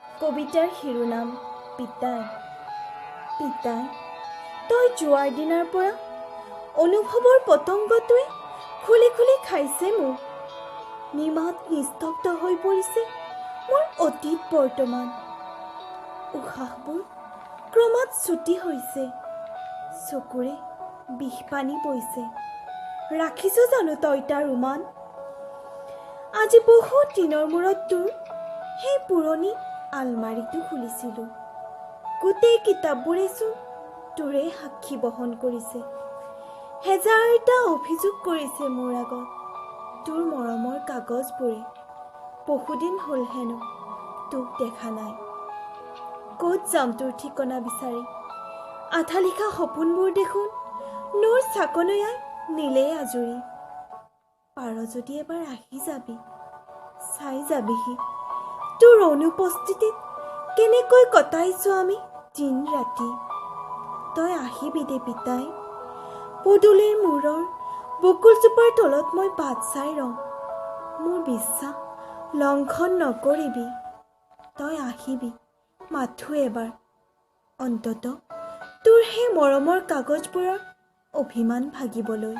কবিতাৰ শিৰোনাম পিতাই। পিতাই, তই যোৱাৰ দিনাৰ পৰা অনুভৱৰ পতংগটোৱে খুলি খুলি খাইছে মোক। নিমাত নিস্তব্ধ হৈ পৰিছে মোৰ অতীত বৰ্তমান। উশাহবোৰ ক্ৰমাৎ ছুটি হৈছে, চকুৰে বিষপানী বৈছে। ৰাখিছোঁ জানো তই তাৰ উমান? আজি বহুত দিনৰ মূৰত তোৰ সেই পুৰণি আলমাৰিটো খুলিছিলোঁ। গোটেই কিতাপবোৰেচোন তোৰে সাক্ষী বহন কৰিছে। হেজাৰটা অভিযোগ কৰিছে মোৰ আগত তোৰ মৰমৰ কাগজবোৰে। বহুদিন হ'ল হেনো তোক দেখা নাই। ক'ত যাম তোৰ ঠিকনা বিচাৰি? আধা লিখা সপোনবোৰ দেখোন নোৰ চাকনৈয়াই নিলেই আজৰি। পাৰ যদি এবাৰ আহি যাবি, চাই যাবিহি তোৰ অনুপস্থিতিত কেনেকৈ কটাইছোঁ আমি দিন ৰাতি। তই আহিবি দে পিতাই, পদূলিৰ মূৰৰ বকুলজোপাৰ তলত মই বাট চাই ৰওঁ। মোৰ বিশ্বাস লংঘন নকৰিবি, তই আহিবি মাথো এবাৰ। অন্ততঃ তোৰ সেই মৰমৰ কাগজবোৰৰ অভিমান ভাগিবলৈ।